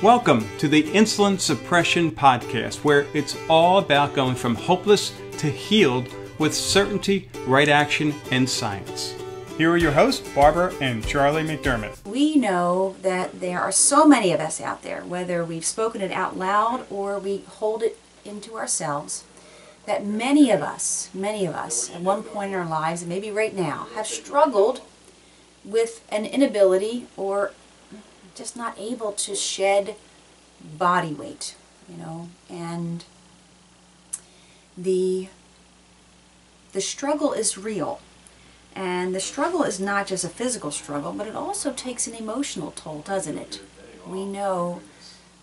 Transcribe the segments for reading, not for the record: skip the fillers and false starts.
Welcome to the Insulin Suppression Podcast, where it's all about going from hopeless to healed with certainty, right action, and science. Here are your hosts, Barbara and Charlie McDermott. We know that there are so many of us out there, whether we've spoken it out loud or we hold it into ourselves, that many of us at one point in our lives, and maybe right now, have struggled with an inability or just not able to shed body weight, and the struggle is real. And the struggle is not just a physical struggle, but it also takes an emotional toll, doesn't it? We know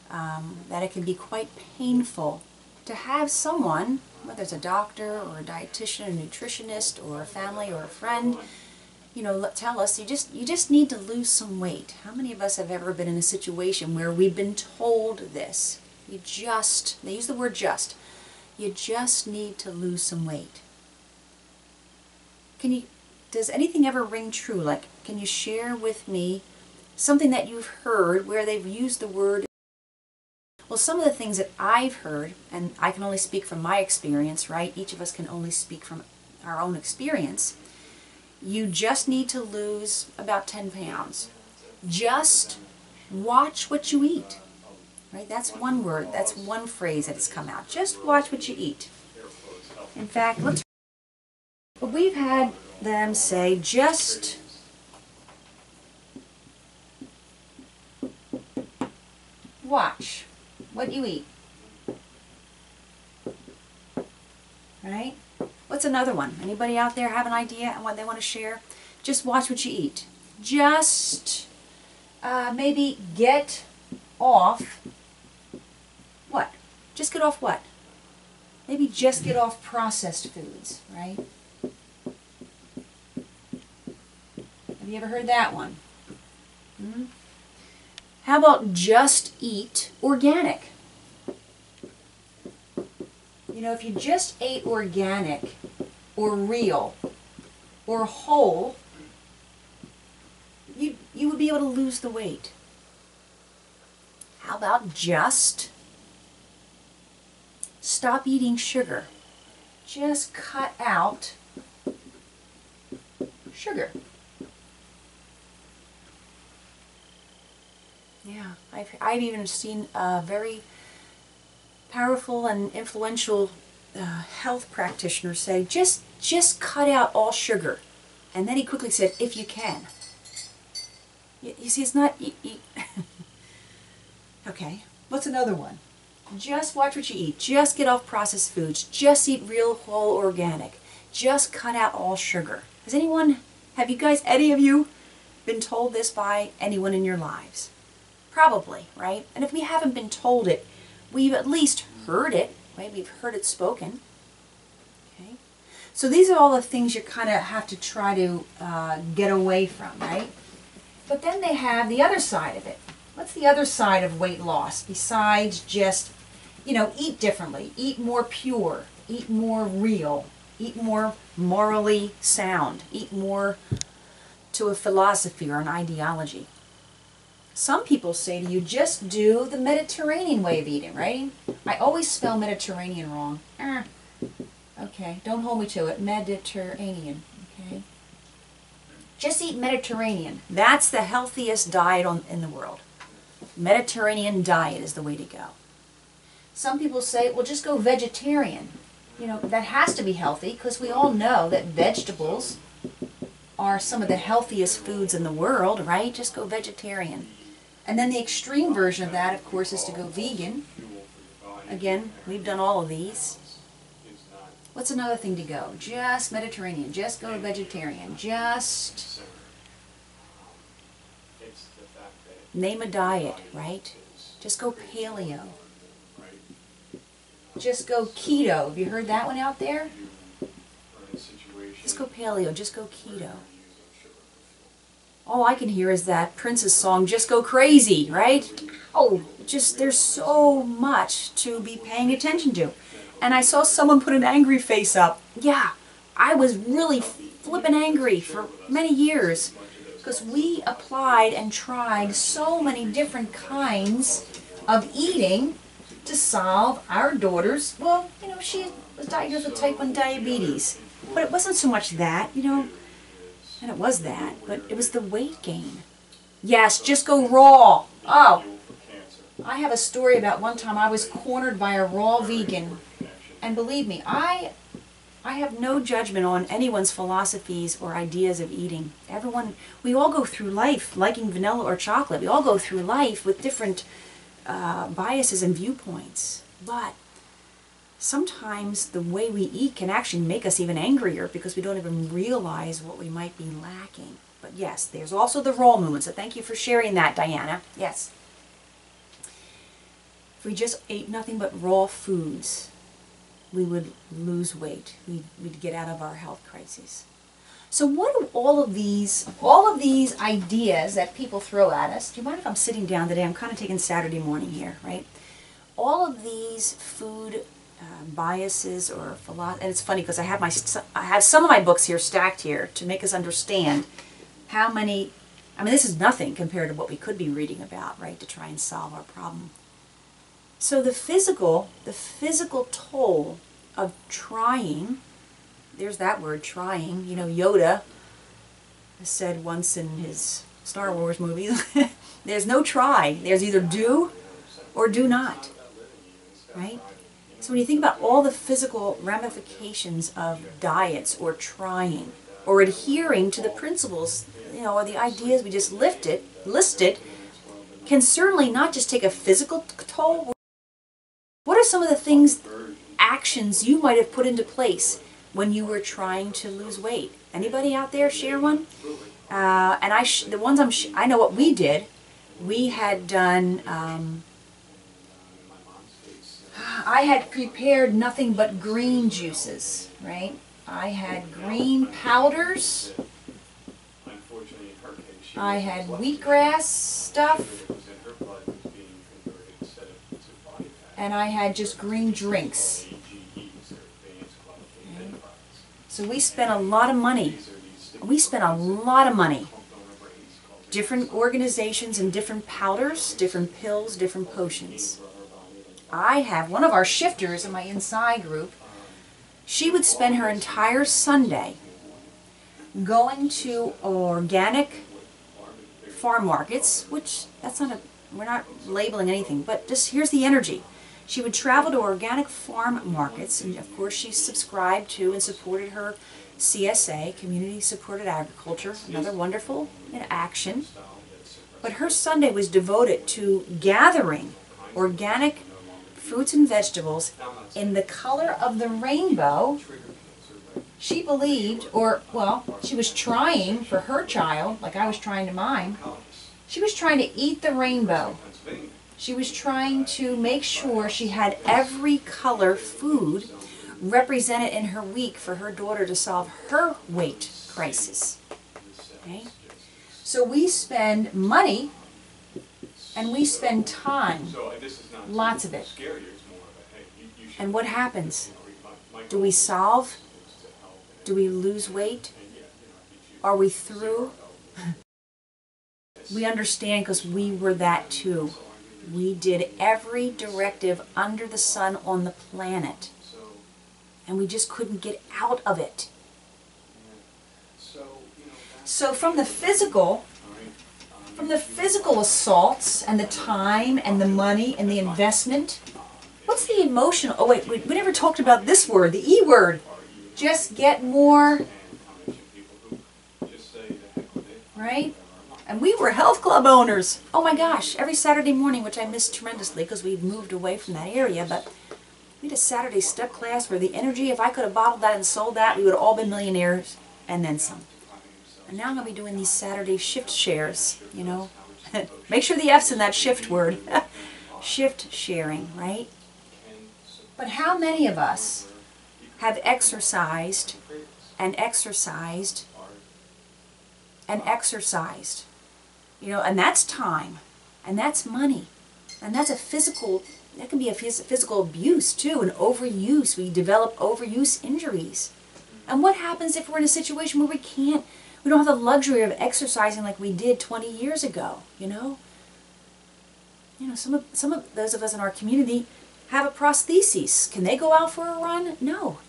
that it can be quite painful to have someone, whether it's a doctor or a dietitian, a nutritionist, or a family or a friend, tell us you just need to lose some weight. How many of us have ever been in a situation where we've been told this? They use the word just. You just need to lose some weight. Does anything ever ring true? Like, can you share with me something that you've heard where they've used the word? Well, some of the things that I've heard, and I can only speak from my experience, right? Each of us can only speak from our own experience. You just need to lose about 10 pounds. Just watch what you eat, right? That's one word, that's one phrase that has come out. Just watch what you eat. In fact, we've had them say, just watch what you eat, right? What's another one? Anybody out there have an idea on what they want to share? Just watch what you eat. Just maybe get off what? Just get off what? Maybe just get off processed foods, right? Have you ever heard that one? How about just eat organic? If you just ate organic or real or whole, you would be able to lose the weight. How about just stop eating sugar? Just cut out sugar. Yeah, I've even seen a very powerful and influential health practitioner say, just cut out all sugar. And then he quickly said, if you can. You see, it's not... Okay, what's another one? Just watch what you eat. Just get off processed foods. Just eat real, whole, organic. Just cut out all sugar. Have you guys, any of you, been told this by anyone in your lives? Probably, right? And if we haven't been told it, we've at least heard it, right? We've heard it spoken. Okay? So these are all the things you kind of have to try to get away from, right? But then they have the other side of it. What's the other side of weight loss besides just, eat differently, eat more pure, eat more real, eat more morally sound, eat more to a philosophy or an ideology? Some people say to you, just do the Mediterranean way of eating, right? I always spell Mediterranean wrong. Okay, don't hold me to it. Mediterranean, okay? Just eat Mediterranean. That's the healthiest diet in the world. Mediterranean diet is the way to go. Some people say, well, just go vegetarian. That has to be healthy because we all know that vegetables are some of the healthiest foods in the world, right? Just go vegetarian. And then the extreme version of that, of course, is to go vegan. Again, we've done all of these. What's another thing to go? Just Mediterranean. Just go vegetarian. Just name a diet, right? Just go paleo. Just go keto. Have you heard that one out there? Just go paleo. Just go keto. All I can hear is that Prince's song, Just Go Crazy, right? There's so much to be paying attention to. And I saw someone put an angry face up. Yeah, I was really flippin' angry for many years because we applied and tried so many different kinds of eating to solve our daughter's, well, you know, she was diagnosed with type 1 diabetes. But it wasn't so much that, you know, and it was that, but it was the weight gain. Yes, just go raw. Oh, I have a story about one time I was cornered by a raw vegan. And believe me, I have no judgment on anyone's philosophies or ideas of eating. Everyone, we all go through life liking vanilla or chocolate. We all go through life with different biases and viewpoints. But sometimes the way we eat can actually make us even angrier because we don't even realize what we might be lacking. But yes, there's also the raw movement. So thank you for sharing that, Diana. Yes. If we just ate nothing but raw foods, we would lose weight. We'd get out of our health crises. So what do all of these ideas that people throw at us, do you mind if I'm sitting down today? I'm kind of taking Saturday morning here, right? All of these food biases or philosophy, and it's funny because I have some of my books here stacked here to make us understand how many, I mean, this is nothing compared to what we could be reading about, right, to try and solve our problem. So the physical toll of trying, there's that word, trying. You know, Yoda said once in his Star Wars movie, there's no try. There's either do or do not, right? So when you think about all the physical ramifications of diets or trying or adhering to the principles, you know, or the ideas we just listed, can certainly not just take a physical toll. What are some of the things, actions you might have put into place when you were trying to lose weight? Anybody out there share one? And the ones I know what we did. We had done. I had prepared nothing but green juices, right? I had green powders. I had wheatgrass stuff. And I had just green drinks. Okay. So we spent a lot of money. Different organizations and different powders, different pills, different potions. I have one of our shifters in my inside group. She would spend her entire Sunday going to organic farm markets, which we're not labeling anything, but just here's the energy. She would travel to organic farm markets, and of course she subscribed to and supported her CSA, Community Supported Agriculture, another wonderful action. But her Sunday was devoted to gathering organic fruits and vegetables in the color of the rainbow. She believed, or, well, she was trying for her child, like I was trying to mine. She was trying to eat the rainbow. She was trying to make sure she had every color food represented in her week for her daughter to solve her weight crisis. Okay? So we spend money and we spend time, lots of it. And what happens? Do we solve? Do we lose weight? Are we through? We understand because we were that too. We did every directive under the sun on the planet. And we just couldn't get out of it. So from the physical assaults and the time and the money and the investment, what's the emotional? Oh wait, we never talked about this word, the E word. Just get more, right? And we were health club owners. Oh my gosh, every Saturday morning, which I missed tremendously because we've moved away from that area, but we had a Saturday step class where the energy, if I could have bottled that and sold that, we would have all been millionaires and then some. And now I'm going to be doing these Saturday shift shares, you know. Make sure the F's in that shift word. Shift sharing, right? But how many of us have exercised and exercised and exercised? You know, and that's time, and that's money, and that's a physical, that can be a physical abuse too, and overuse. We develop overuse injuries. And what happens if we're in a situation where we don't have the luxury of exercising like we did 20 years ago, you know? You know, some of those of us in our community have a prosthesis. Can they go out for a run? No.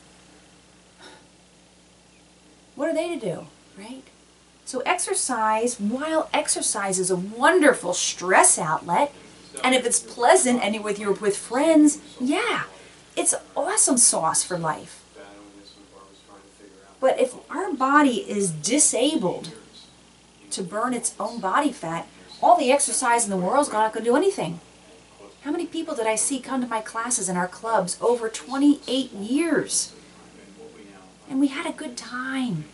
What are they to do, right? So exercise, while exercise is a wonderful stress outlet, and if it's pleasant and you're with friends, yeah, it's awesome sauce for life. But if our body is disabled to burn its own body fat, all the exercise in the world is not going to do anything. How many people did I see come to my classes in our clubs over 28 years? And we had a good time.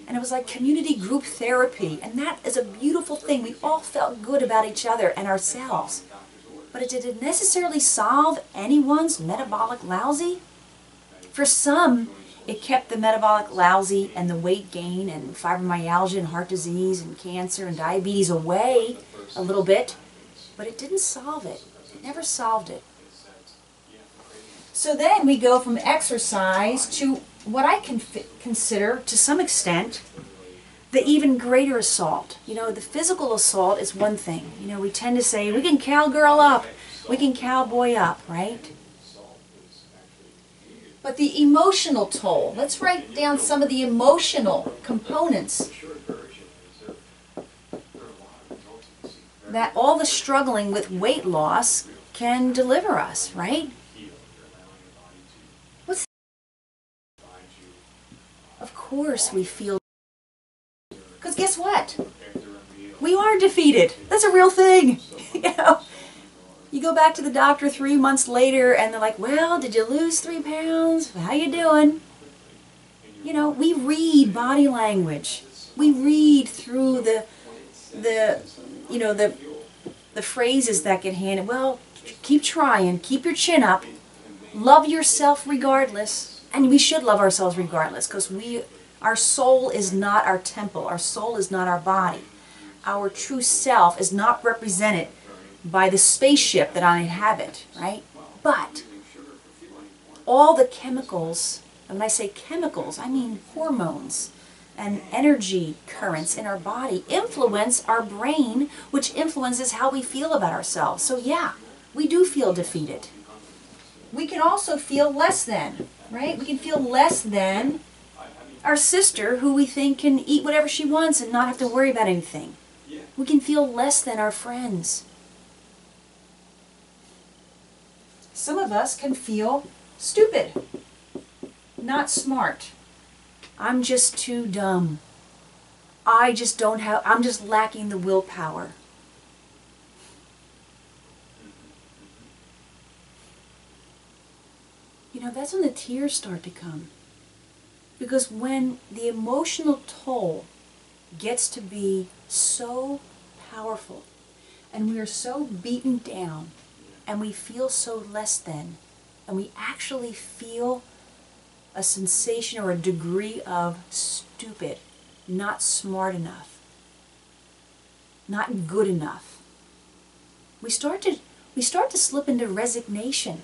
And it was like community group therapy. And that is a beautiful thing. We all felt good about each other and ourselves. But did it necessarily solve anyone's metabolic lousy? For some, it kept the metabolic lousy and the weight gain and fibromyalgia and heart disease and cancer and diabetes away a little bit. But it didn't solve it. It never solved it. So then we go from exercise to what I can consider, to some extent, the even greater assault. You know, the physical assault is one thing. You know, we tend to say, we can cowgirl up, we can cowboy up, right? But the emotional toll, let's write down some of the emotional components that all the struggling with weight loss can deliver us, right? Of course we feel, because guess what? We are defeated. That's a real thing. You know, you go back to the doctor 3 months later and they're like, well, did you lose 3 pounds? How you doing? You know, we read body language. We read through the phrases that get handed. Well, keep trying, keep your chin up, love yourself regardless. And we should love ourselves regardless, because our soul is not our temple. Our soul is not our body. Our true self is not represented by the spaceship that I inhabit, right? But all the chemicals, and when I say chemicals, I mean hormones and energy currents in our body influence our brain, which influences how we feel about ourselves. So yeah, we do feel defeated. We can also feel less than. Right? We can feel less than our sister, who we think can eat whatever she wants and not have to worry about anything. We can feel less than our friends. Some of us can feel stupid, not smart. I'm just too dumb. I'm just lacking the willpower. You know, that's when the tears start to come. Because when the emotional toll gets to be so powerful, and we are so beaten down, and we feel so less than, and we actually feel a sensation or a degree of stupid, not smart enough, not good enough, we start to slip into resignation.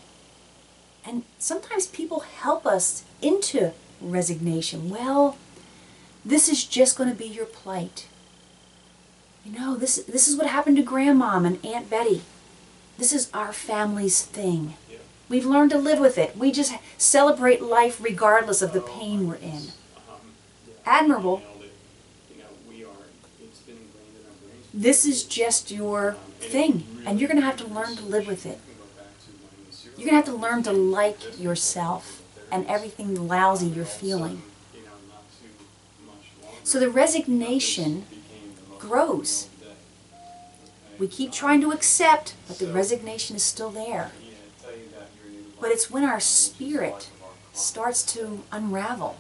And sometimes people help us into resignation. Well, this is just going to be your plight. You know, this is what happened to Grandmom and Aunt Betty. This is our family's thing. We've learned to live with it. We just celebrate life regardless of the pain we're in. Admirable. This is just your thing, and you're going to have to learn to live with it. You're going to have to learn to like yourself and everything lousy you're feeling. So the resignation grows. We keep trying to accept, but the resignation is still there. But it's when our spirit starts to unravel.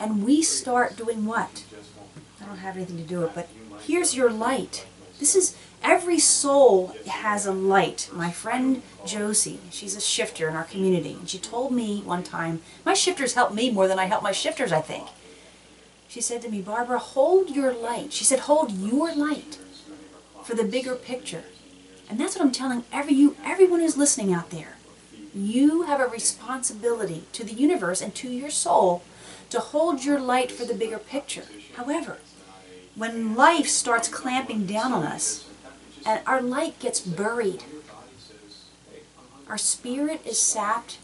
And we start doing what? I don't have anything to do with it, but here's your light. This is, every soul has a light. My friend Josie, she's a shifter in our community, and she told me one time, my shifters help me more than I help my shifters, I think. She said to me, Barbara, hold your light. She said, hold your light for the bigger picture. And that's what I'm telling everyone who's listening out there. You have a responsibility to the universe and to your soul to hold your light for the bigger picture. However, when life starts clamping down on us, and our light gets buried. Our spirit is sapped,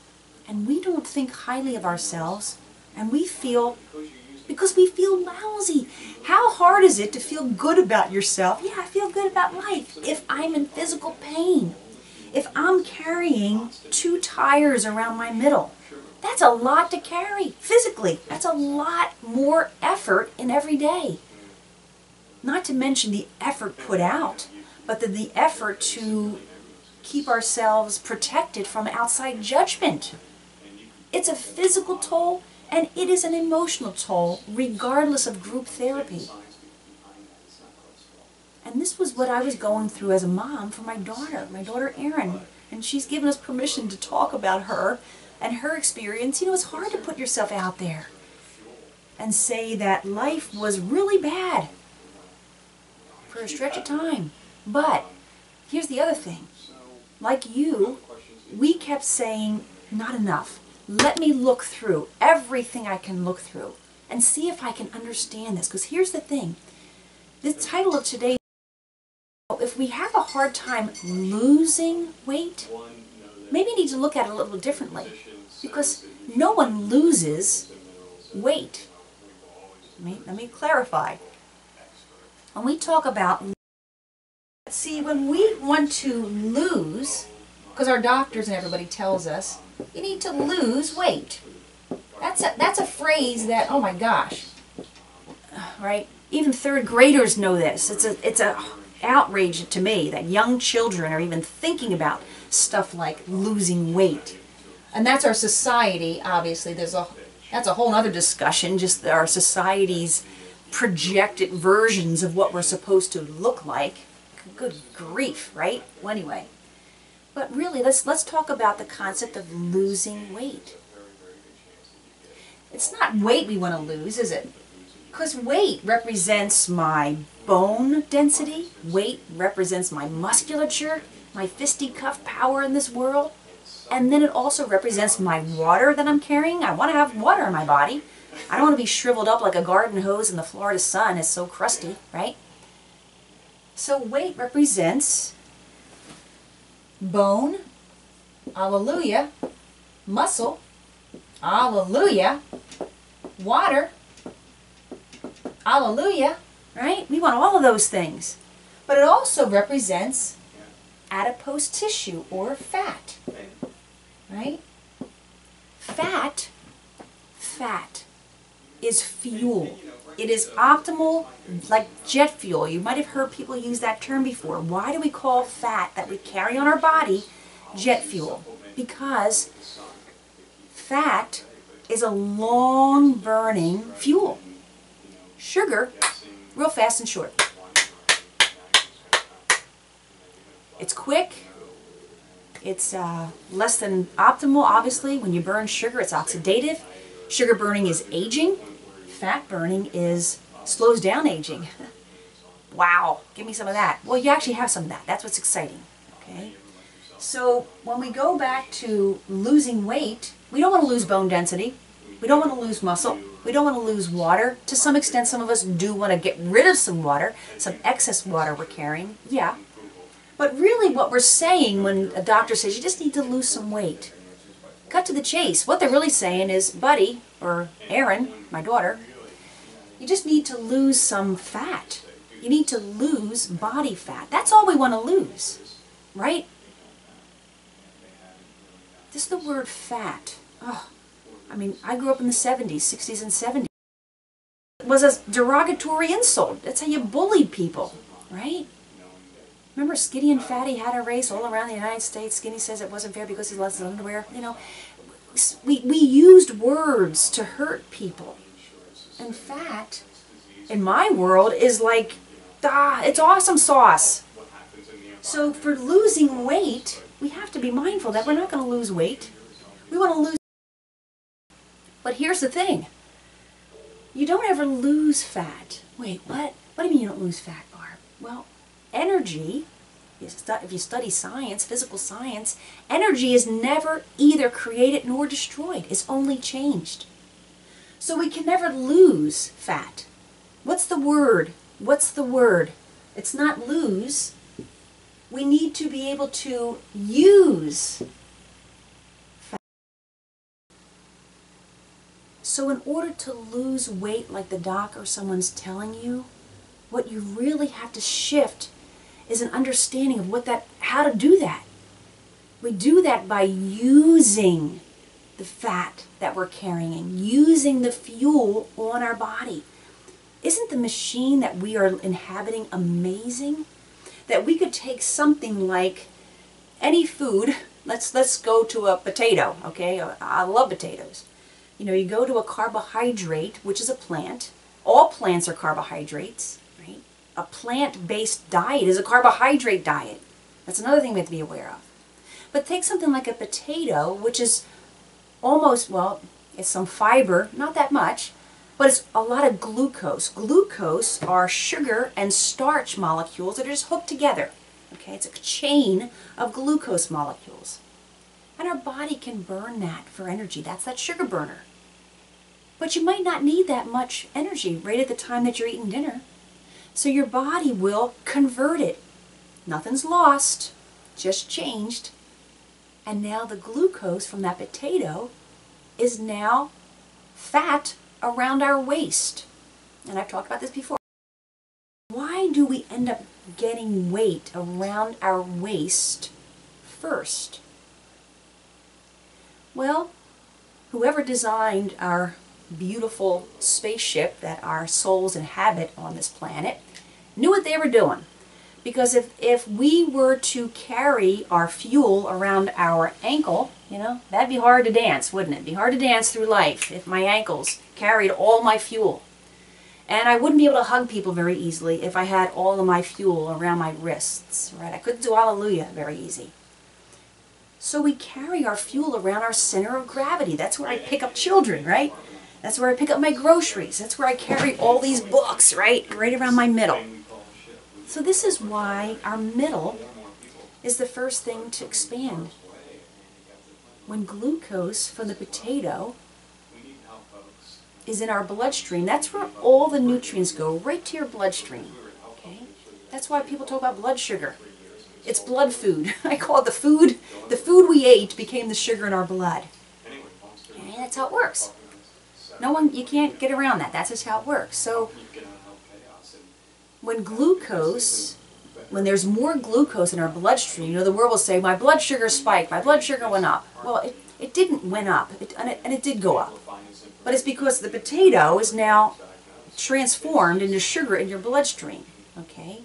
and we don't think highly of ourselves, and because we feel lousy. How hard is it to feel good about yourself? Yeah, I feel good about life if I'm in physical pain. If I'm carrying 2 tires around my middle, that's a lot to carry physically. That's a lot more effort in every day. Not to mention the effort put out, but the effort to keep ourselves protected from outside judgment. It's a physical toll, and it is an emotional toll, regardless of group therapy. And this was what I was going through as a mom for my daughter Erin. And she's given us permission to talk about her and her experience. You know, it's hard to put yourself out there and say that life was really bad for a stretch of time. But here's the other thing. Like you, we kept saying, not enough. Let me look through everything I can look through and see if I can understand this. Because here's the thing. The title of today, if we have a hard time losing weight, maybe you need to look at it a little differently. Because no one loses weight. Let me clarify. When we talk about, see, when we want to lose, because our doctors and everybody tells us, you need to lose weight. That's a phrase that, oh my gosh, right? Even 3rd graders know this. It's a outrage to me that young children are even thinking about stuff like losing weight. And that's our society, obviously. That's a whole other discussion, just our society's projected versions of what we're supposed to look like. Good grief, right? Well, anyway. But really, let's talk about the concept of losing weight. It's not weight we want to lose, is it? Because weight represents my bone density. Weight represents my musculature, my fisticuff power in this world. And then it also represents my water that I'm carrying. I want to have water in my body. I don't want to be shriveled up like a garden hose in the Florida sun. It's so crusty, right? So weight represents bone, hallelujah, muscle, hallelujah, water, hallelujah, right? We want all of those things. But it also represents adipose tissue or fat, right? Fat is fuel. It is optimal, like jet fuel. You might have heard people use that term before. Why do we call fat that we carry on our body jet fuel? Because fat is a long-burning fuel. Sugar, real fast and short. It's quick. It's less than optimal, obviously. When you burn sugar, it's oxidative. Sugar burning is aging. Fat burning slows down aging. Wow, give me some of that. Well, you actually have some of that. That's what's exciting. Okay. So when we go back to losing weight, we don't want to lose bone density. We don't want to lose muscle. We don't want to lose water. To some extent, some of us do want to get rid of some water, some excess water we're carrying. Yeah. But really what we're saying when a doctor says you just need to lose some weight, cut to the chase. What they're really saying is, buddy, or Erin, my daughter, you just need to lose some fat. You need to lose body fat. That's all we want to lose, right? Just the word fat. Oh, I mean, I grew up in the 70s, 60s, and 70s. It was a derogatory insult. That's how you bullied people, right? Remember Skinny and Fatty had a race all around the United States. Skinny says it wasn't fair because he lost his underwear. You know, we used words to hurt people. And fat, in my world, is like, it's awesome sauce. So for losing weight, we have to be mindful that we're not going to lose weight. We want to lose. But here's the thing. You don't ever lose fat. Wait, what? What do you mean you don't lose fat, Barb? Well, energy, if you study science, physical science, energy is never either created nor destroyed. It's only changed. So we can never lose fat. What's the word? What's the word? It's not lose. We need to be able to use fat. So in order to lose weight like the doc or someone's telling you, what you really have to shift is an understanding of how to do that. We do that by using the fat that we're carrying, using the fuel on our body. Isn't the machine that we are inhabiting amazing? That we could take something like any food, let's go to a potato, okay? I love potatoes. You know, you go to a carbohydrate, which is a plant. All plants are carbohydrates, right? A plant-based diet is a carbohydrate diet. That's another thing we have to be aware of. But take something like a potato, which is almost, well, it's some fiber, not that much, but it's a lot of glucose. Glucose are sugar and starch molecules that are just hooked together. Okay, it's a chain of glucose molecules. And our body can burn that for energy. That's that sugar burner. But you might not need that much energy right at the time that you're eating dinner. So your body will convert it. Nothing's lost, just changed. And now the glucose from that potato is now fat around our waist. And I've talked about this before. Why do we end up getting weight around our waist first? Well, whoever designed our beautiful spaceship that our souls inhabit on this planet knew what they were doing. Because if we were to carry our fuel around our ankle, you know, that'd be hard to dance, wouldn't it? It'd be hard to dance through life if my ankles carried all my fuel. And I wouldn't be able to hug people very easily if I had all of my fuel around my wrists, right? I couldn't do hallelujah very easy. So we carry our fuel around our center of gravity. That's where I pick up children, right? That's where I pick up my groceries. That's where I carry all these books, right? Right around my middle. So this is why our middle is the first thing to expand. When glucose from the potato is in our bloodstream, that's where all the nutrients go, right to your bloodstream. Okay? That's why people talk about blood sugar. It's blood food. I call it the food. The food we ate became the sugar in our blood. Okay? That's how it works. You can't get around that. That's just how it works. So when there's more glucose in our bloodstream, you know, the world will say, my blood sugar spiked, my blood sugar went up. Well, it didn't went up, and it did go up. But it's because the potato is now transformed into sugar in your bloodstream, okay?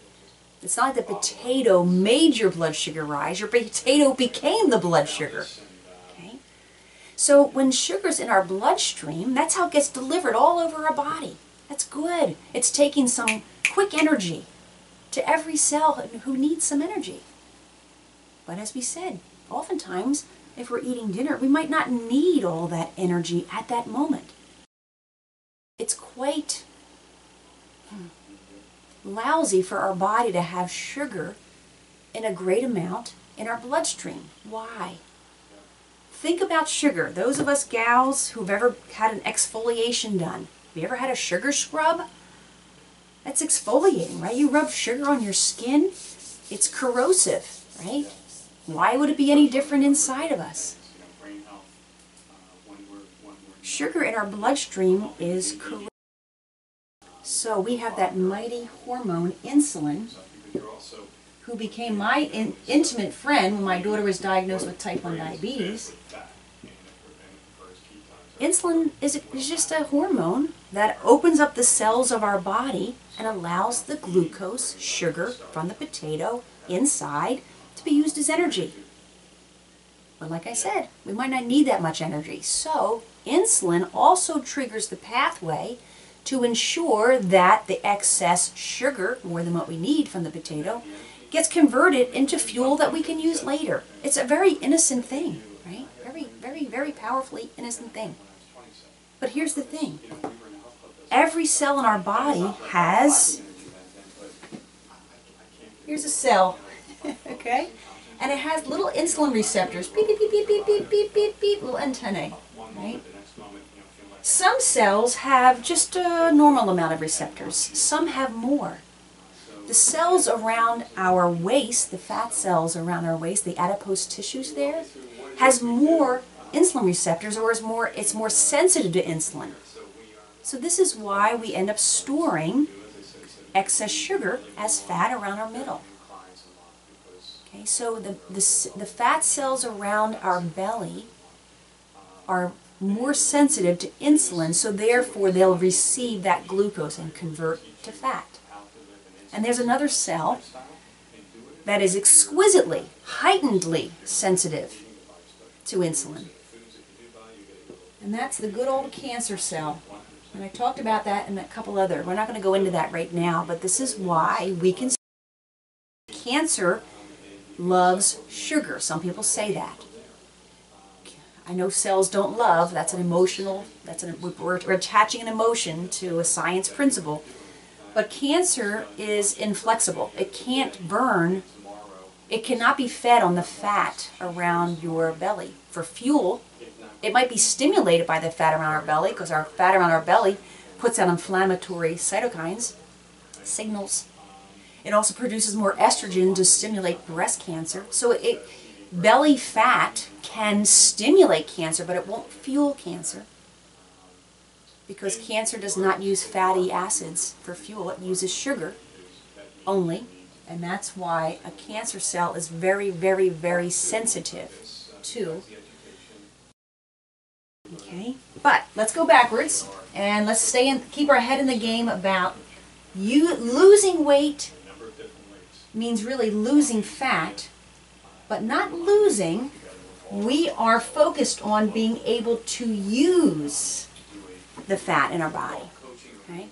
It's not like the potato made your blood sugar rise, your potato became the blood sugar, okay? So when sugar's in our bloodstream, that's how it gets delivered all over our body. That's good. It's taking some quick energy to every cell who needs some energy. But as we said, oftentimes, if we're eating dinner, we might not need all that energy at that moment. It's quite lousy for our body to have sugar in a great amount in our bloodstream. Why? Think about sugar. Those of us gals who've ever had an exfoliation done, have you ever had a sugar scrub? That's exfoliating, right? You rub sugar on your skin, it's corrosive, right? Why would it be any different inside of us? Sugar in our bloodstream is corrosive. So we have that mighty hormone, insulin, who became my intimate friend when my daughter was diagnosed with type 1 diabetes. Insulin is just a hormone that opens up the cells of our body and allows the glucose, sugar from the potato inside to be used as energy. But like I said, we might not need that much energy. So insulin also triggers the pathway to ensure that the excess sugar, more than what we need from the potato, gets converted into fuel that we can use later. It's a very innocent thing, right? Very, very, very powerfully innocent thing. But here's the thing. Every cell in our body has, here's a cell, okay? And it has little insulin receptors, beep, beep, beep, beep, beep, beep, beep, beep, beep, little antennae, right? Some cells have just a normal amount of receptors. Some have more. The cells around our waist, the fat cells around our waist, the adipose tissues there, has more insulin receptors, or it's more sensitive to insulin. So this is why we end up storing excess sugar as fat around our middle. Okay, so the fat cells around our belly are more sensitive to insulin, so therefore they'll receive that glucose and convert to fat. And there's another cell that is exquisitely, heightenedly sensitive to insulin. And that's the good old cancer cell. And I talked about that and a couple other. We're not going to go into that right now, but this is why we can see cancer loves sugar. Some people say that. I know cells don't love. That's an emotional, we're attaching an emotion to a science principle. But cancer is inflexible. It can't burn. It cannot be fed on the fat around your belly. For fuel, it might be stimulated by the fat around our belly, because our fat around our belly puts out inflammatory cytokines, signals. It also produces more estrogen to stimulate breast cancer. So belly fat can stimulate cancer, but it won't fuel cancer, because cancer does not use fatty acids for fuel. It uses sugar only, and that's why a cancer cell is very, very, very sensitive to. Okay, but let's go backwards and let's keep our head in the game about losing weight. Means really losing fat, but not losing. We are focused on being able to use the fat in our body. Okay?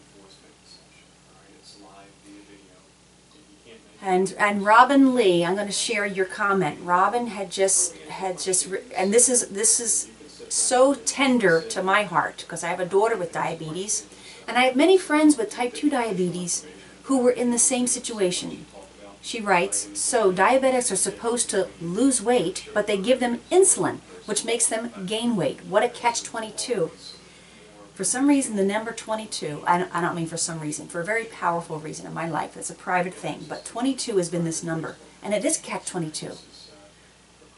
And Robin Lee, I'm going to share your comment. Robin had just and this is so tender to my heart, because I have a daughter with diabetes, and I have many friends with type 2 diabetes who were in the same situation. She writes, so diabetics are supposed to lose weight, but they give them insulin, which makes them gain weight. What a catch-22. For some reason, the number 22, I don't mean for some reason, for a very powerful reason in my life. It's a private thing, but 22 has been this number, and it is catch-22.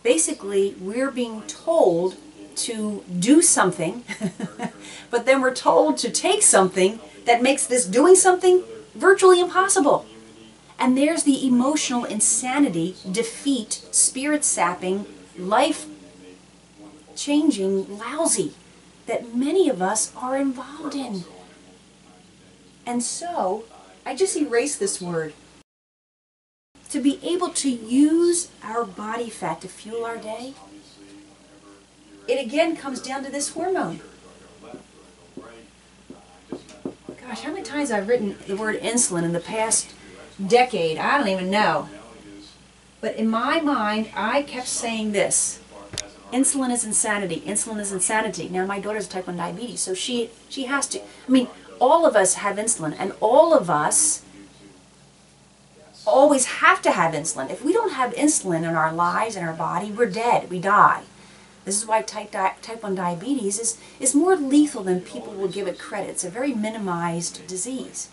Basically, we're being told to do something, but then we're told to take something that makes this doing something virtually impossible. And there's the emotional insanity, defeat, spirit-sapping, life-changing lousy that many of us are involved in. And so, I just erased this word. To be able to use our body fat to fuel our day, it again comes down to this hormone. Gosh, how many times I've written the word insulin in the past decade, I don't even know. But in my mind, I kept saying this: insulin is insanity, insulin is insanity. Now my daughter's type 1 diabetes, so she has to, all of us have insulin, and all of us always have to have insulin. If we don't have insulin in our lives, in our body, we're dead, we die. This is why type 1 diabetes is more lethal than people will give it credit. It's a very minimized disease.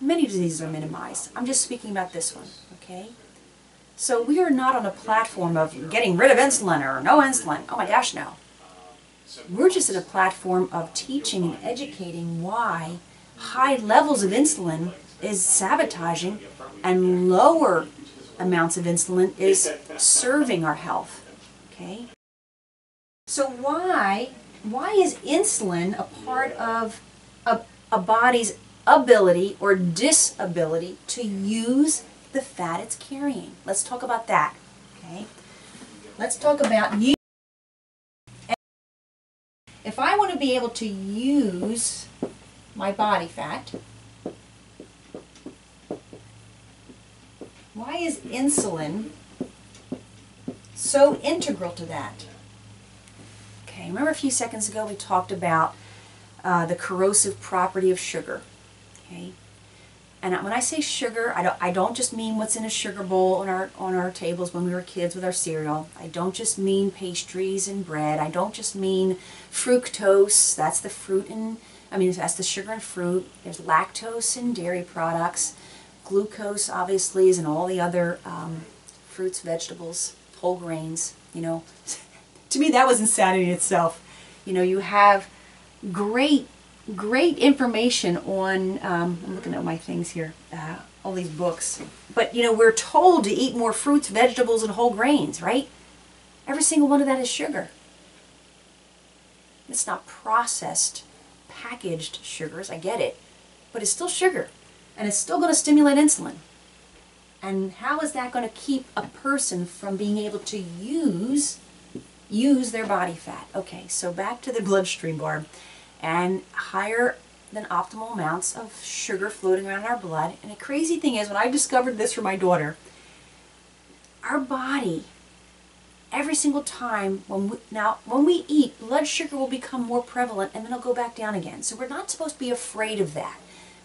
Many diseases are minimized. I'm just speaking about this one, okay? So we are not on a platform of getting rid of insulin or no insulin. Oh my gosh, no. We're just at a platform of teaching and educating why high levels of insulin is sabotaging and lower amounts of insulin is serving our health, okay? So why is insulin a part of a body's ability or disability to use the fat it's carrying? Let's talk about that, okay? Let's talk about you. If I want to be able to use my body fat, why is insulin so integral to that? Okay, remember a few seconds ago we talked about the corrosive property of sugar. Okay, and when I say sugar, I don't just mean what's in a sugar bowl on our tables when we were kids with our cereal. I don't just mean pastries and bread. I don't just mean fructose. That's the fruit and that's the sugar and fruit. There's lactose in dairy products. Glucose obviously is in all the other fruits, vegetables, whole grains, you know. To me that was insanity itself. You know, you have great information on, I'm looking at my things here, all these books. But, you know, we're told to eat more fruits, vegetables, and whole grains, right? Every single one of that is sugar. It's not processed, packaged sugars, I get it, but it's still sugar. And it's still going to stimulate insulin. And how is that going to keep a person from being able to use their body fat? Okay, so back to the bloodstream, Barb. And higher than optimal amounts of sugar floating around in our blood. And the crazy thing is, when I discovered this for my daughter, our body, every single time when we eat, blood sugar will become more prevalent and then it'll go back down again. So we're not supposed to be afraid of that.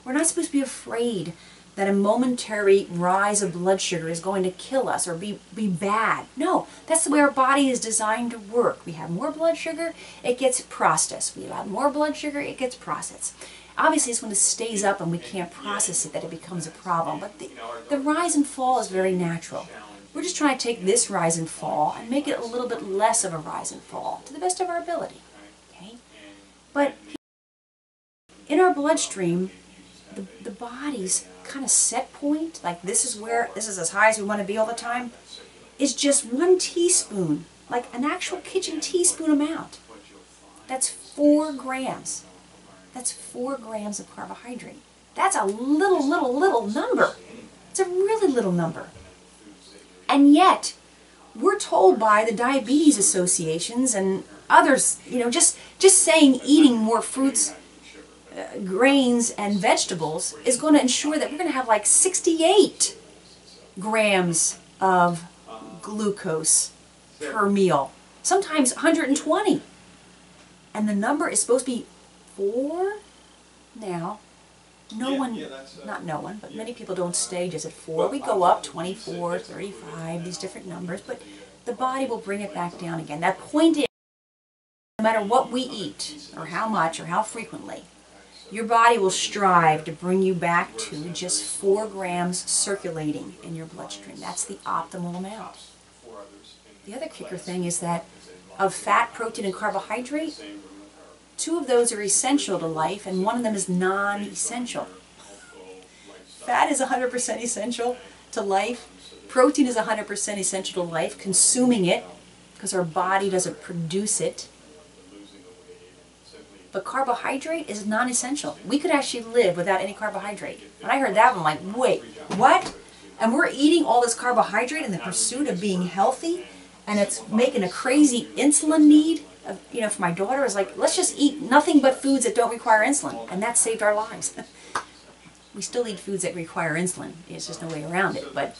We're not supposed to be afraid that a momentary rise of blood sugar is going to kill us or be bad. No, that's the way our body is designed to work. We have more blood sugar, it gets processed. We have more blood sugar, it gets processed. Obviously, it's when it stays up and we can't process it that it becomes a problem. But the rise and fall is very natural. We're just trying to take this rise and fall and make it a little bit less of a rise and fall to the best of our ability. Okay? But in our bloodstream, the body's kind of set point, like this is as high as we want to be all the time, is just 1 teaspoon, like an actual kitchen teaspoon amount. That's 4 grams. That's 4 grams of carbohydrate. That's a little number. It's a really little number. And yet, we're told by the diabetes associations and others, you know, just saying eating more fruits, grains and vegetables is going to ensure that we're going to have like 68 grams of glucose per meal, sometimes 120. And the number is supposed to be 4 now. Not no one, but many people don't stay just at 4. We go up 24, 35, these different numbers, but the body will bring it back down again. That point is, no matter what we eat, or how much, or how frequently, your body will strive to bring you back to just 4 grams circulating in your bloodstream. That's the optimal amount. The other kicker thing is that of fat, protein, and carbohydrate, 2 of those are essential to life, and 1 of them is non-essential. Fat is 100% essential to life. Protein is 100% essential to life, consuming it, because our body doesn't produce it. But carbohydrate is non-essential. We could actually live without any carbohydrate. When I heard that, I'm like, wait, what? And we're eating all this carbohydrate in the pursuit of being healthy, and it's making a crazy insulin need. You know, for my daughter, is like, let's just eat nothing but foods that don't require insulin, and that saved our lives. We still eat foods that require insulin. There's just no way around it. But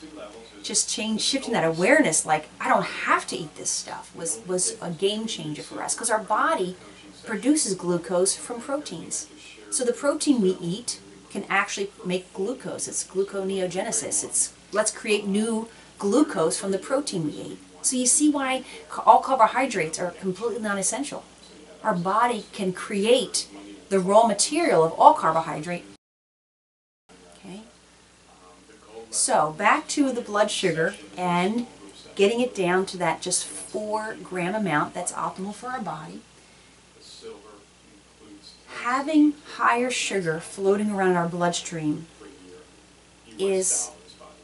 just shifting that awareness, like, I don't have to eat this stuff, was a game changer for us, because our body produces glucose from proteins. So the protein we eat can actually make glucose. It's gluconeogenesis. Let's create new glucose from the protein we ate. So you see why all carbohydrates are completely non-essential. Our body can create the raw material of all carbohydrate. Okay. So back to the blood sugar and getting it down to that just 4 gram amount that's optimal for our body. Having higher sugar floating around our bloodstream is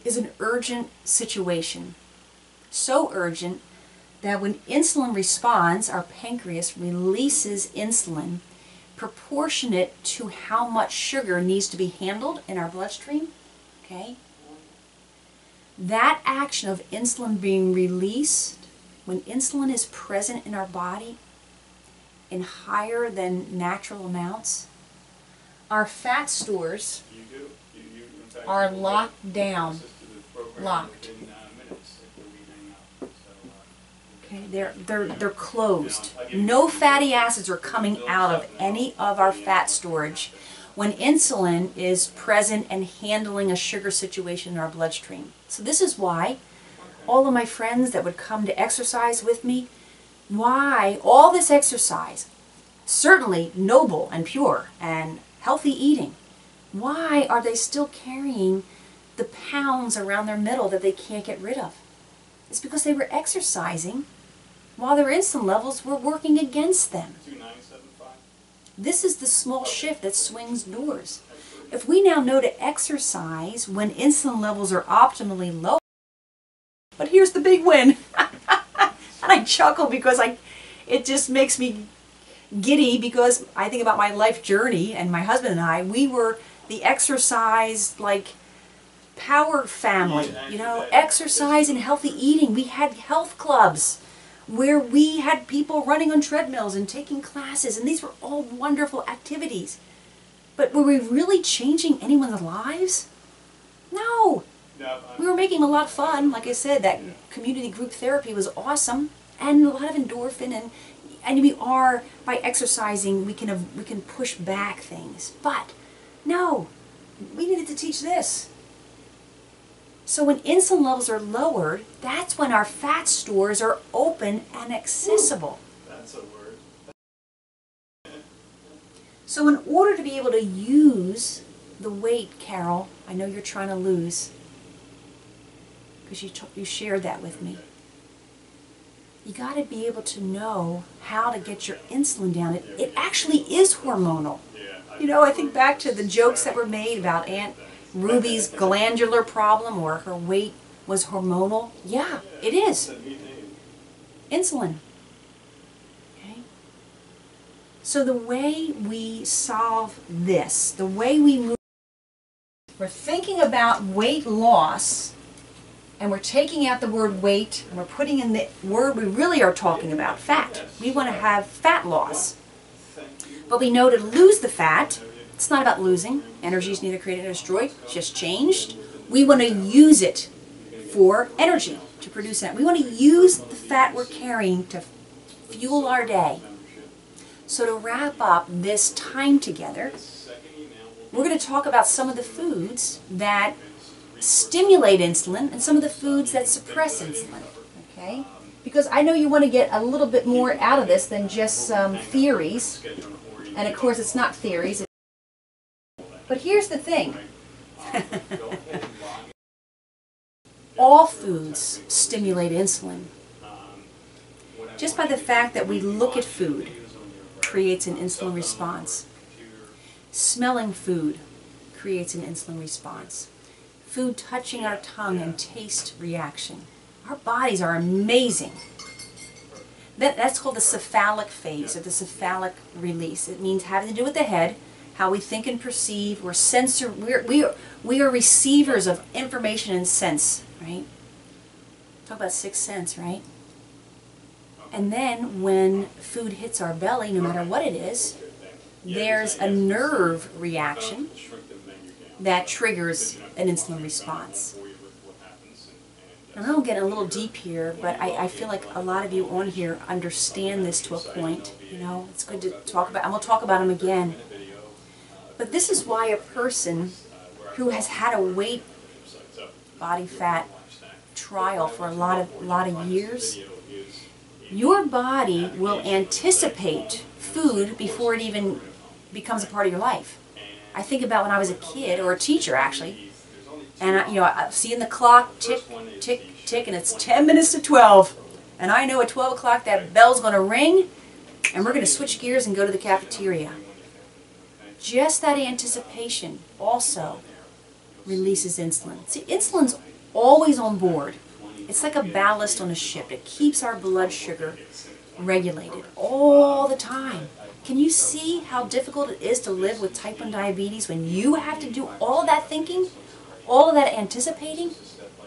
an urgent situation. So urgent that when insulin responds, our pancreas releases insulin proportionate to how much sugar needs to be handled in our bloodstream. Okay? That action of insulin being released, when insulin is present in our body in higher than natural amounts, our fat stores are locked down. Locked. Okay, they're closed. No fatty acids are coming out of any of our fat storage when insulin is present and handling a sugar situation in our bloodstream. So this is why all of my friends that would come to exercise with me, why all this exercise, certainly noble and pure and healthy eating, why are they still carrying the pounds around their middle that they can't get rid of. It's because they were exercising while their insulin levels were working against them. 2975. This is the small shift that swings doors. If we now know to exercise when insulin levels are optimally low, but here's the big win. And I chuckle because it just makes me giddy, because I think about my life journey, and my husband and I, we were the exercise power family, exercise and healthy eating. We had health clubs where we had people running on treadmills and taking classes, and these were all wonderful activities. But were we really changing anyone's lives? No. We were making a lot of fun. Like I said, that community group therapy was awesome, and a lot of endorphin, and we are, by exercising, we can push back things. But no, we needed to teach this. So when insulin levels are lowered, that's when our fat stores are open and accessible. That's a word. So in order to be able to use the weight, Carol, I know you're trying to lose, because you shared that with me. You got to be able to know how to get your insulin down. It actually is hormonal. I think back to the jokes that were made about Aunt Ruby's glandular problem, or her weight was hormonal. Yeah, it is. Insulin. Okay? So the way we solve this, the way we move, we're thinking about weight loss, and we're taking out the word weight, and we're putting in the word we really are talking about, fat. We want to have fat loss. But we know to lose the fat, it's not about losing. Energy is neither created nor destroyed, it's just changed. We want to use it for energy, to produce that. We want to use the fat we're carrying to fuel our day. So to wrap up this time together, we're going to talk about some of the foods that stimulate insulin and some of the foods that suppress insulin. Okay? Because I know you want to get a little bit more out of this than just some theories. And of course it's not theories. But here's the thing. All foods stimulate insulin. Just by the fact that we look at food creates an insulin response. Smelling food creates an insulin response. Food touching our tongue and taste reaction. Our bodies are amazing. That's called the cephalic phase, or the cephalic release. It means having to do with the head, how we think and perceive. We are receivers of information and sense, right? Talk about sixth sense, right? And then when food hits our belly, no matter what it is, there's a nerve reaction that triggers an insulin response. And I'll get a little deep here, but I feel like a lot of you on here understand this to a point. It's good to talk about, and we'll talk about them again. But this is why a person who has had a weight, body fat trial for a lot of years, your body will anticipate food before it even becomes a part of your life. I think about when I was a kid, or a teacher actually, and I see in the clock, tick, tick, tick, and it's 10 minutes to 12. And I know at 12 o'clock that bell's going to ring, and we're going to switch gears and go to the cafeteria. Just that anticipation also releases insulin. See, insulin's always on board. It's like a ballast on a ship. It keeps our blood sugar regulated all the time. Can you see how difficult it is to live with type 1 diabetes when you have to do all of that thinking, all of that anticipating?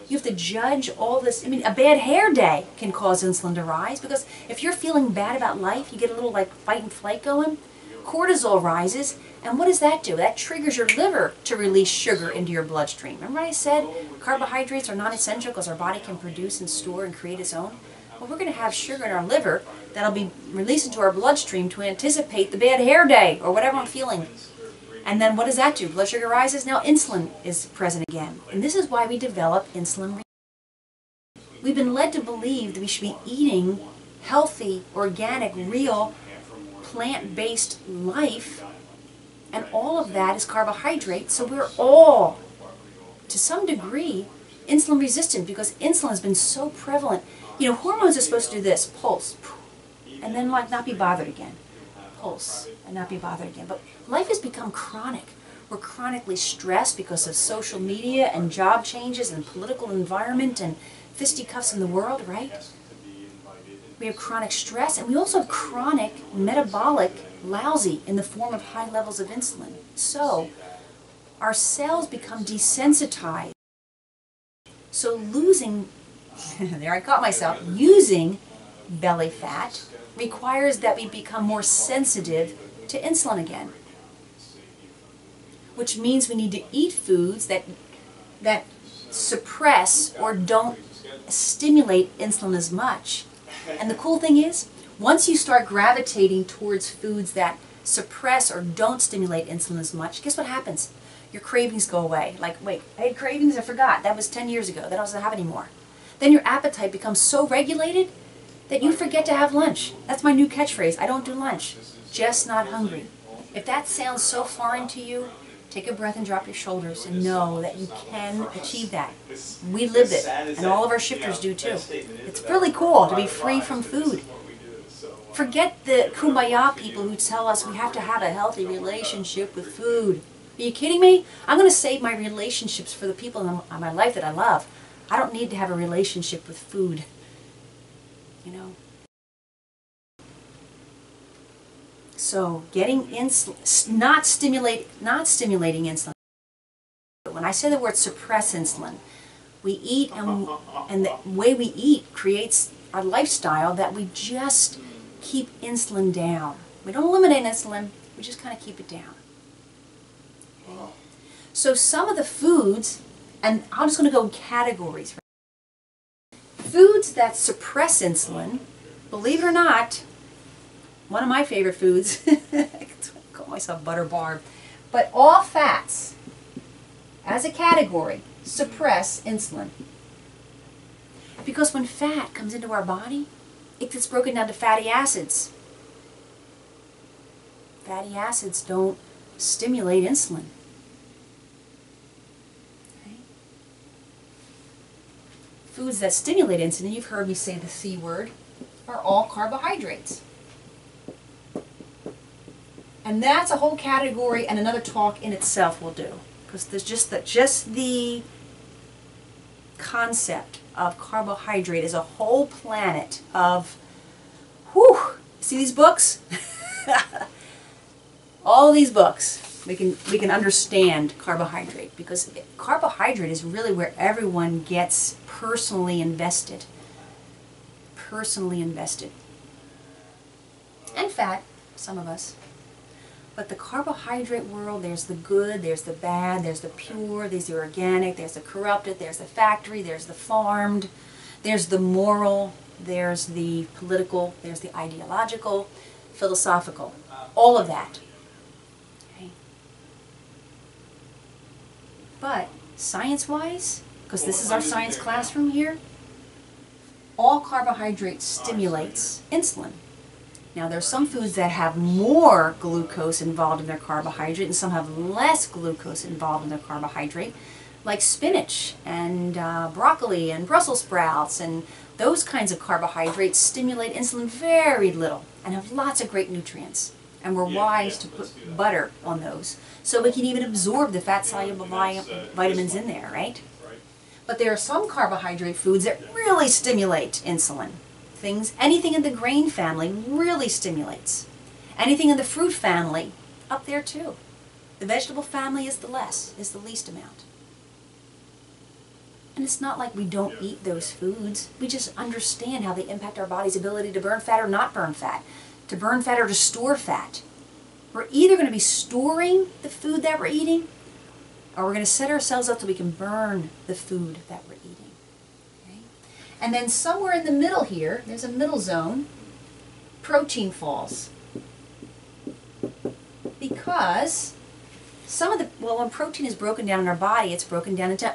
You have to judge all this. I mean, a bad hair day can cause insulin to rise, because if you're feeling bad about life, you get a little fight and flight going, cortisol rises, and what does that do? That triggers your liver to release sugar into your bloodstream. Remember I said carbohydrates are non-essential because our body can produce and store and create its own? Well, we're going to have sugar in our liver that'll be released into our bloodstream to anticipate the bad hair day or whatever I'm feeling. And then what does that do? Blood sugar rises, now insulin is present again. And this is why we develop insulin. We've been led to believe that we should be eating healthy, organic, real, plant-based life, and all of that is carbohydrate, so we're all to some degree, insulin resistant because insulin has been so prevalent. You know, hormones are supposed to do this, pulse, and then like not be bothered again. Pulse, and not be bothered again. But life has become chronic. We're chronically stressed because of social media and job changes and political environment and fisticuffs in the world, right? We have chronic stress, and we also have chronic metabolic lousy in the form of high levels of insulin. So our cells become desensitized. So losing, there I caught myself, using belly fat requires that we become more sensitive to insulin again. Which means we need to eat foods that suppress or don't stimulate insulin as much. And the cool thing is, once you start gravitating towards foods that suppress or don't stimulate insulin as much, guess what happens? Your cravings go away. Like, wait, I had cravings? I forgot. That was 10 years ago. That doesn't have anymore. Then your appetite becomes so regulated that you forget to have lunch. That's my new catchphrase. I don't do lunch. Just not hungry. If that sounds so foreign to you, take a breath and drop your shoulders and know that you can achieve that. We live it, and all of our shifters do too. It's really cool to be free from food. Forget the kumbaya people who tell us we have to have a healthy relationship with food. Are you kidding me? I'm going to save my relationships for the people in my life that I love. I don't need to have a relationship with food. You know? So getting insulin, not stimulating insulin. When I say the word suppress insulin, we eat and the way we eat creates our lifestyle that we just keep insulin down. We don't eliminate insulin, we just kind of keep it down. Okay? So some of the foods, and I'm just going to go in categories. Foods that suppress insulin, believe it or not, one of my favorite foods, I call myself Butter Barb, but all fats, as a category, suppress insulin. Because when fat comes into our body, it gets broken down to fatty acids. Fatty acids don't stimulate insulin. Okay? Foods that stimulate insulin, you've heard me say the C word, are all carbohydrates. And that's a whole category and another talk in itself will do. Because there's just the concept of carbohydrate is a whole planet of, whew, see these books? All these books, we can understand carbohydrate, because carbohydrate is really where everyone gets personally invested. Personally invested. And fat, some of us. But the carbohydrate world, there's the good, there's the bad, there's the pure, there's the organic, there's the corrupted, there's the factory, there's the farmed, there's the moral, there's the political, there's the ideological, philosophical, all of that. Okay. But science-wise, because this is our science classroom here, all carbohydrate stimulates insulin. Now, there are some foods that have more glucose involved in their carbohydrate and some have less glucose involved in their carbohydrate, like spinach and broccoli and Brussels sprouts, and those kinds of carbohydrates stimulate insulin very little and have lots of great nutrients. And we're wise to put butter on those so we can even absorb the fat-soluble vitamins in there, right? But there are some carbohydrate foods that really stimulate insulin. Anything in the grain family really stimulates. Anything in the fruit family, up there too. The vegetable family is the least amount. And it's not like we don't eat those foods. We just understand how they impact our body's ability to burn fat or not burn fat. To burn fat or to store fat. We're either going to be storing the food that we're eating, or we're going to set ourselves up so we can burn the food that we're eating. And then somewhere in the middle here, there's a middle zone, protein falls. Because when protein is broken down in our body, it's broken down into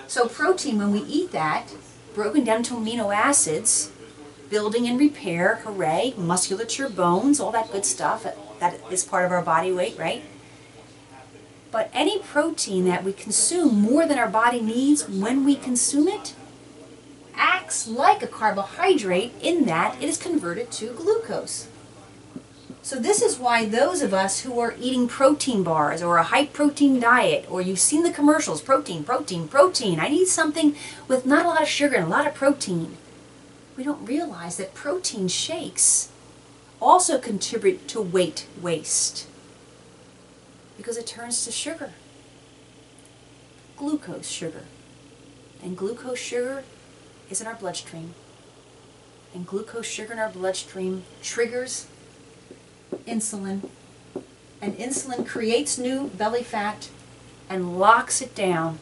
so protein, when we eat that, broken down into amino acids, building and repair, hooray, musculature, bones, all that good stuff, that is part of our body weight, right? But any protein that we consume more than our body needs when we consume it acts like a carbohydrate in that it is converted to glucose. So this is why those of us who are eating protein bars or a high protein diet, or you've seen the commercials, protein, protein, protein, I need something with not a lot of sugar and a lot of protein. We don't realize that protein shakes also contribute to weight waste because it turns to sugar, glucose sugar. And glucose sugar is in our bloodstream. And glucose sugar in our bloodstream triggers insulin. And insulin creates new belly fat and locks it down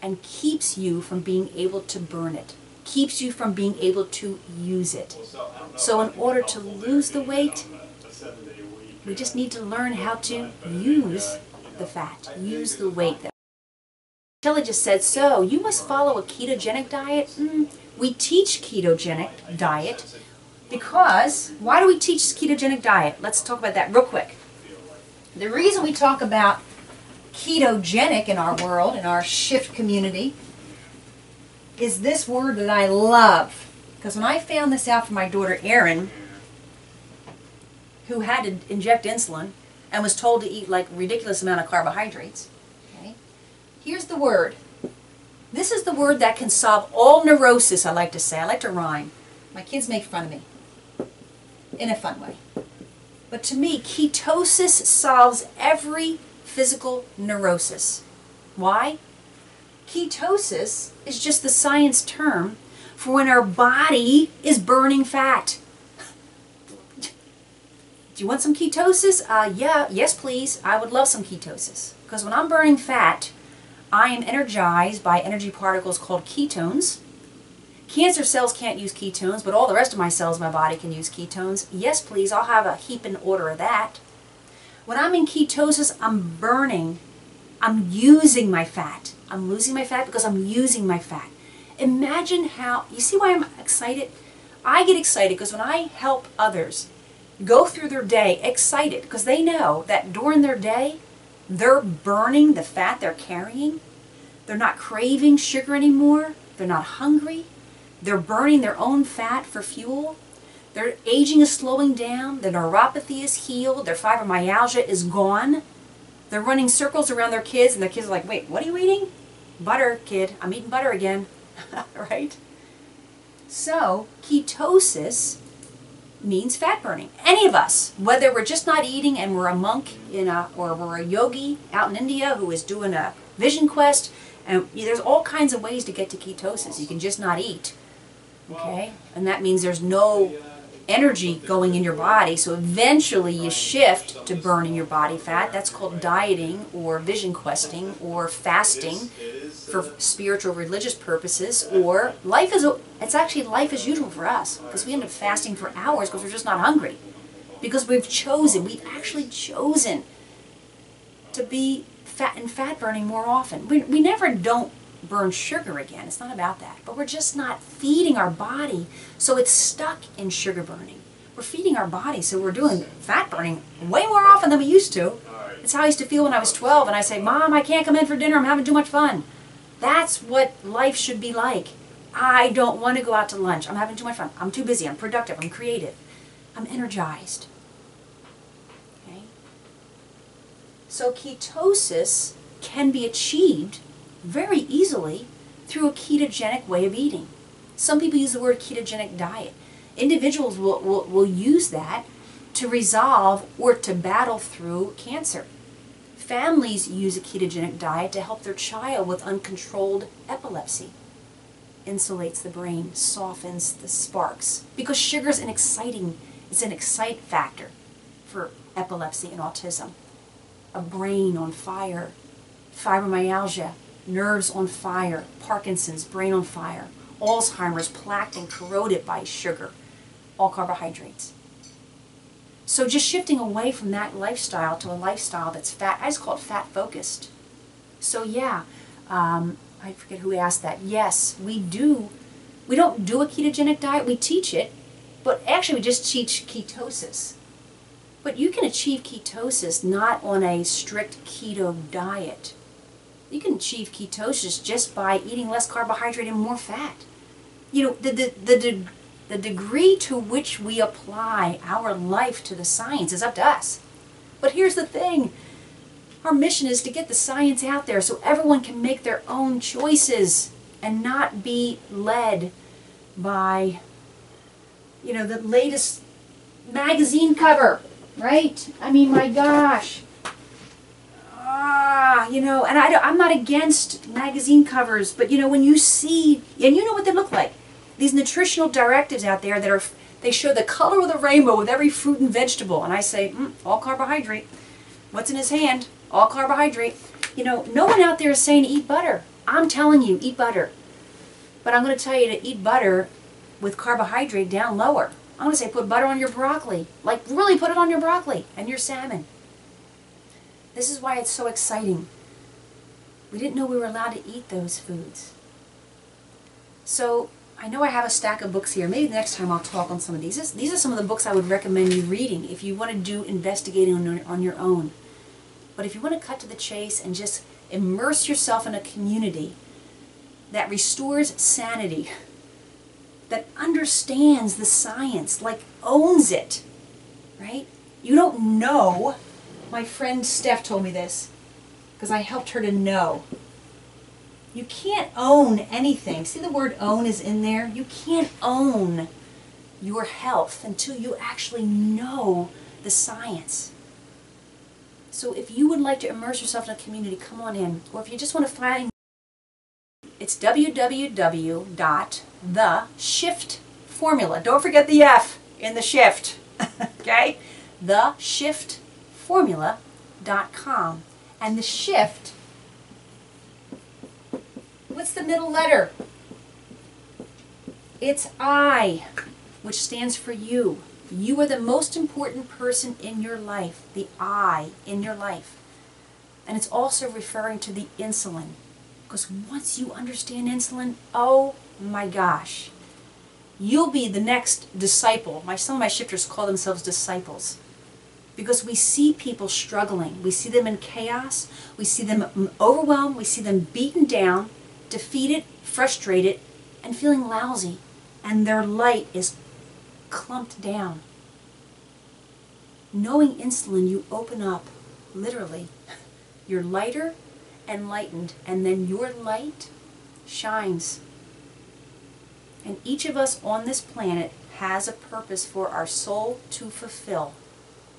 and keeps you from being able to burn it, keeps you from being able to use it. So in order to lose the weight, we just need to learn how to use the fat, use the weight. Shelley just said, so you must follow a ketogenic diet? We teach ketogenic diet because, why do we teach ketogenic diet? Let's talk about that real quick. The reason we talk about ketogenic in our world, in our shift community, is this word that I love. Because when I found this out for my daughter Erin, who had to inject insulin and was told to eat like a ridiculous amount of carbohydrates, okay, here's the word. This is the word that can solve all neurosis, I like to say. I like to rhyme. My kids make fun of me in a fun way. But to me, ketosis solves every physical neurosis. Why? Ketosis is just the science term for when our body is burning fat. Do you want some ketosis? Yes please. I would love some ketosis. Because when I'm burning fat, I am energized by energy particles called ketones. Cancer cells can't use ketones, but all the rest of my cells in my body can use ketones. Yes please, I'll have a heap in order of that. When I'm in ketosis, I'm burning. I'm using my fat. I'm losing my fat because I'm using my fat. Imagine how, you see why I'm excited? I get excited because when I help others go through their day excited because they know that during their day, they're burning the fat they're carrying. They're not craving sugar anymore. They're not hungry. They're burning their own fat for fuel. Their aging is slowing down. Their neuropathy is healed. Their fibromyalgia is gone. They're running circles around their kids, and their kids are like, wait, what are you eating? Butter, kid. I'm eating butter again. Right? So, ketosis means fat burning. Any of us, whether we're just not eating and we're a monk or we're a yogi out in India who is doing a vision quest, and there's all kinds of ways to get to ketosis. You can just not eat. Okay? And that means there's no energy going in your body, so eventually you shift to burning your body fat. That's called dieting or vision questing or fasting for spiritual religious purposes, or it's actually life as usual for us, because we end up fasting for hours because we're just not hungry, because we've actually chosen to be fat burning more often. We never don't burn sugar again. It's not about that. But we're just not feeding our body so it's stuck in sugar burning. We're feeding our body so we're doing fat burning way more often than we used to. It's how I used to feel when I was 12 and I say, Mom, I can't come in for dinner. I'm having too much fun. That's what life should be like. I don't want to go out to lunch. I'm having too much fun. I'm too busy. I'm productive. I'm creative. I'm energized. Okay? So ketosis can be achieved very easily through a ketogenic way of eating. Some people use the word ketogenic diet. Individuals will use that to resolve or to battle through cancer. Families use a ketogenic diet to help their child with uncontrolled epilepsy. Insulates the brain, softens the sparks. Because sugar is an excite factor for epilepsy and autism. A brain on fire, fibromyalgia, nerves on fire, Parkinson's, brain on fire, Alzheimer's plaqued and corroded by sugar, all carbohydrates. So just shifting away from that lifestyle to a lifestyle that's fat, I just call it fat focused. So yeah, I forget who asked that. Yes, we do. We don't do a ketogenic diet, we teach it, but actually we just teach ketosis. But you can achieve ketosis not on a strict keto diet. You can achieve ketosis just by eating less carbohydrate and more fat. You know, the degree to which we apply our life to the science is up to us. But here's the thing. Our mission is to get the science out there so everyone can make their own choices and not be led by, you know, the latest magazine cover, right? I mean, my gosh. You know, and I'm not against magazine covers, but, you know, when you see, and you know what they look like, these nutritional directives out there that are, they show the color of the rainbow with every fruit and vegetable, and I say, all carbohydrate. What's in his hand? All carbohydrate. You know, no one out there is saying eat butter. I'm telling you, eat butter. But I'm going to tell you to eat butter with carbohydrate down lower. I'm going to say put butter on your broccoli. Like, really put it on your broccoli and your salmon. This is why it's so exciting. We didn't know we were allowed to eat those foods. So, I know I have a stack of books here. Maybe the next time I'll talk on some of these. These are some of the books I would recommend you reading if you want to do investigating on your own. But if you want to cut to the chase and just immerse yourself in a community that restores sanity, that understands the science, like owns it, right? You don't know. My friend Steph told me this because I helped her to know. You can't own anything. See, the word own is in there. You can't own your health until you actually know the science. So if you would like to immerse yourself in a community, come on in. Or if you just want to find, it's www.theshiftformula. Don't forget the F in the shift. Okay? theshiftformula.com. And the shift, what's the middle letter? It's I, which stands for you. You are the most important person in your life, the I in your life. And it's also referring to the insulin. Because once you understand insulin, oh my gosh, you'll be the next disciple. Some of my shifters call themselves disciples. Because we see people struggling. We see them in chaos. We see them overwhelmed. We see them beaten down, defeated, frustrated, and feeling lousy. And their light is clumped down. Knowing insulin, you open up, literally. You're lighter and lightened, and then your light shines. And each of us on this planet has a purpose for our soul to fulfill.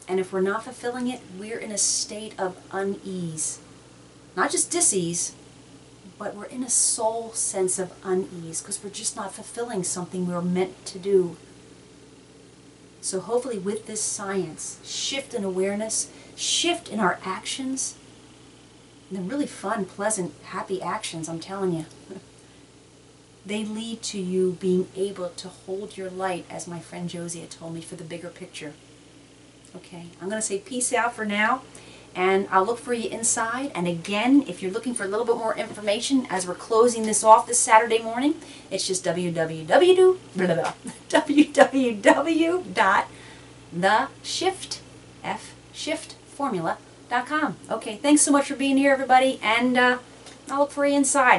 And if we're not fulfilling it, we're in a state of unease. Not just dis-ease, but we're in a soul sense of unease because we're just not fulfilling something we were meant to do. So hopefully with this science, shift in awareness, shift in our actions, and the really fun, pleasant, happy actions, I'm telling you, they lead to you being able to hold your light, as my friend Josie had told me, for the bigger picture. Okay, I'm going to say peace out for now, and I'll look for you inside. And again, if you're looking for a little bit more information as we're closing this off this Saturday morning, it's just www.theshiftformula.com. Okay, thanks so much for being here, everybody, and I'll look for you inside.